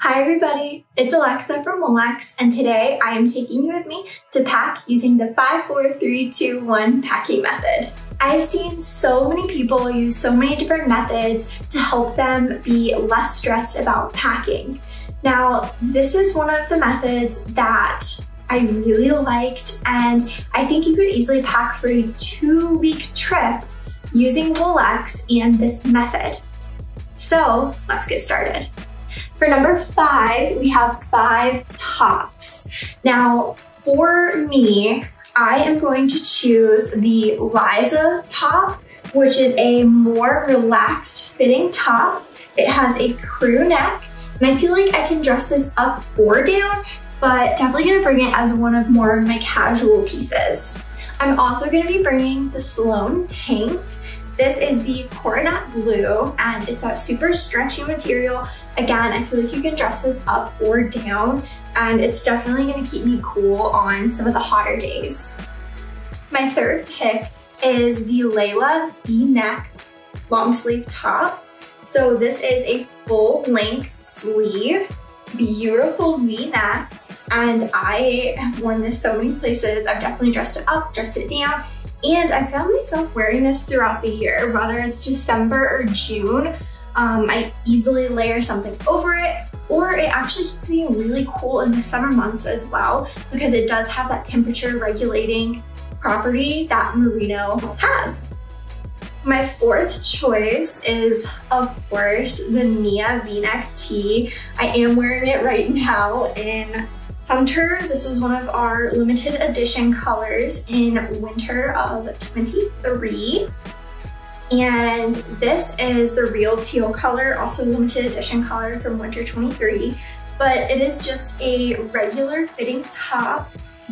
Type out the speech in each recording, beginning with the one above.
Hi everybody, it's Alexa from Molex, and today I am taking you with me to pack using the 5, 4, 3, 2, 1 packing method. I've seen so many people use so many different methods to help them be less stressed about packing. Now, this is one of the methods that I really liked, and I think you could easily pack for a 2-week trip using Molex and this method. So let's get started. For number 5, we have 5 tops. Now, for me, I am going to choose the Liza top, which is a more relaxed fitting top. It has a crew neck, and I feel like I can dress this up or down, but definitely gonna bring it as one of more of my casual pieces. I'm also gonna be bringing the Sloan tank. This is the Coronet Blue, and it's that super stretchy material. Again, I feel like you can dress this up or down, and it's definitely gonna keep me cool on some of the hotter days. My third pick is the Layla V-neck long sleeve top. So this is a full length sleeve, beautiful V-neck, and I have worn this so many places. I've definitely dressed it up, dressed it down, and I found myself wearing this throughout the year, whether it's December or June. I easily layer something over it, or it actually keeps me really cool in the summer months as well, because it does have that temperature regulating property that merino has. My fourth choice is, of course, the Nia V-neck tee. I am wearing it right now in Hunter. This was one of our limited edition colors in winter of 23. And this is the real teal color, also limited edition color from winter 23. But it is just a regular fitting top,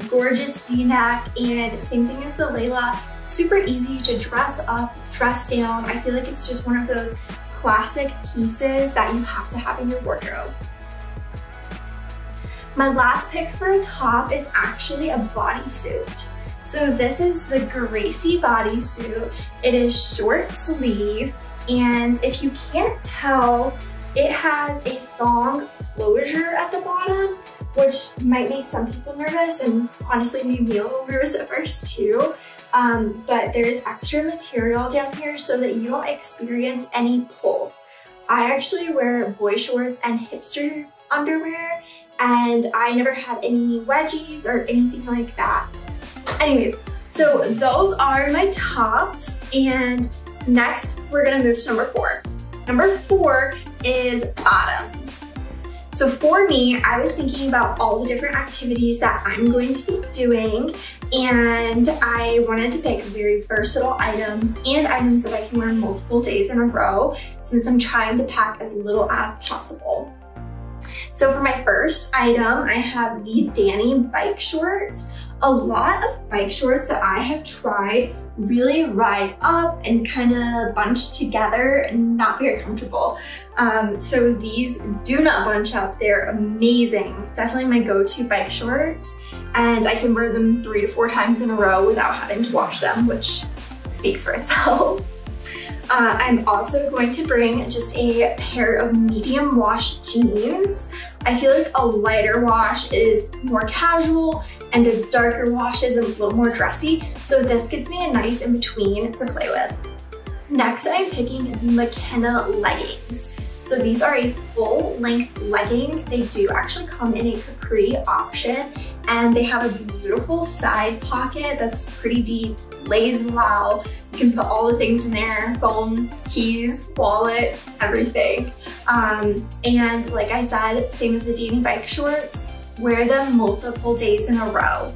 gorgeous V-neck, and same thing as the Layla. Super easy to dress up, dress down. I feel like it's just one of those classic pieces that you have to have in your wardrobe. My last pick for a top is actually a bodysuit. So this is the Gracie bodysuit. It is short sleeve, and if you can't tell, it has a thong closure at the bottom, which might make some people nervous, and honestly made me a little nervous at first too. But there's extra material down here so that you don't experience any pull. I actually wear boy shorts and hipster underwear, and I never had any wedgies or anything like that. Anyways, so those are my tops, and next we're gonna move to number 4. Number 4 is bottoms. So for me, I was thinking about all the different activities that I'm going to be doing, and I wanted to pick very versatile items and items that I can wear multiple days in a row, since I'm trying to pack as little as possible. So for my first item, I have the Danny bike shorts. A lot of bike shorts that I have tried really ride up and kind of bunch together and not very comfortable. So these do not bunch up. They're amazing. Definitely my go-to bike shorts, and I can wear them 3 to 4 times in a row without having to wash them, which speaks for itself. I'm also going to bring just a pair of medium wash jeans. I feel like a lighter wash is more casual and a darker wash is a little more dressy, so this gives me a nice in-between to play with. Next, I'm picking the McKenna leggings. So these are a full-length legging. They do actually come in a capri option, and they have a beautiful side pocket that's pretty deep, lays well. You can put all the things in there: phone, keys, wallet, everything. And like I said, same as the Danny bike shorts, wear them multiple days in a row.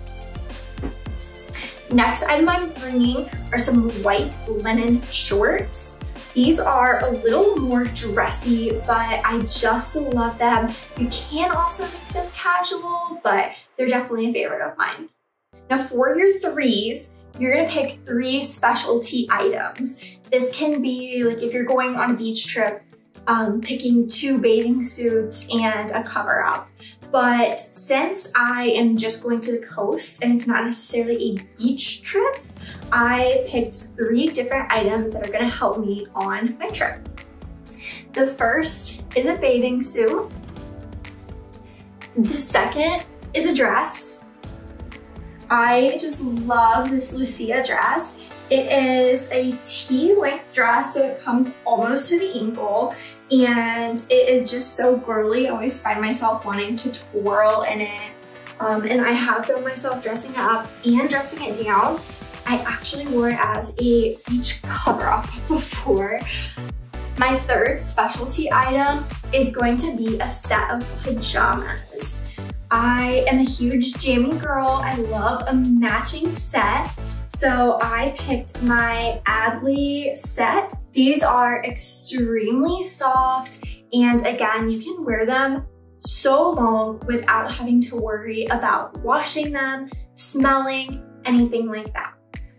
Next item I'm bringing are some white linen shorts. These are a little more dressy, but I just love them. You can also make them casual, but they're definitely a favorite of mine. Now for your 3s, you're gonna pick 3 specialty items. This can be like if you're going on a beach trip, picking 2 bathing suits and a cover up. But since I am just going to the coast and it's not necessarily a beach trip, I picked 3 different items that are gonna help me on my trip. The first is a bathing suit. The second is a dress. I just love this Lucia dress. It is a T-length dress, so it comes almost to the ankle, and it is just so girly. I always find myself wanting to twirl in it, and I have found myself dressing it up and dressing it down. I actually wore it as a beach cover-up before. My third specialty item is going to be a set of pajamas. I am a huge jammy girl. I love a matching set. So I picked my Adley set. These are extremely soft, and again, you can wear them so long without having to worry about washing them, smelling, anything like that.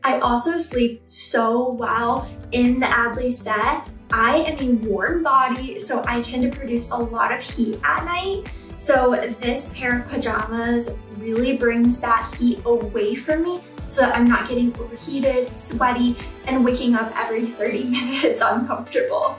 I also sleep so well in the Adley set. I am a warm body, so I tend to produce a lot of heat at night. So this pair of pajamas really brings that heat away from me so that I'm not getting overheated, sweaty, and waking up every 30 minutes uncomfortable.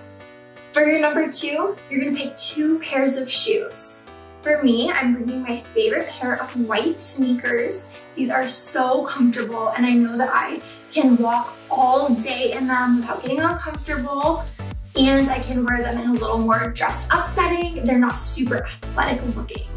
For your number two, you're gonna pick 2 pairs of shoes. For me, I'm bringing my favorite pair of white sneakers. These are so comfortable, and I know that I can walk all day in them without getting uncomfortable, and I can wear them in a little more dressed up setting. They're not super athletic looking.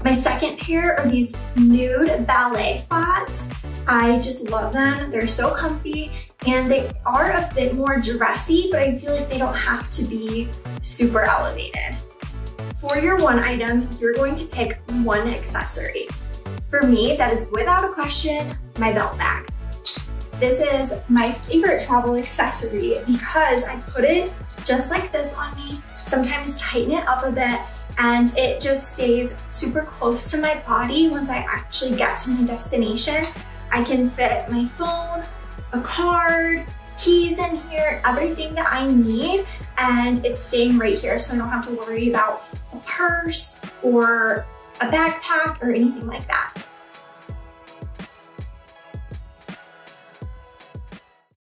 My second pair are these nude ballet flats. I just love them. They're so comfy, and they are a bit more dressy, but I feel like they don't have to be super elevated. For your one item, you're going to pick 1 accessory. For me, that is without a question, my belt bag. This is my favorite travel accessory because I put it just like this on me, sometimes tighten it up a bit, and it just stays super close to my body once I actually get to my destination. I can fit my phone, a card, keys in here, everything that I need, and it's staying right here, so I don't have to worry about a purse or a backpack or anything like that.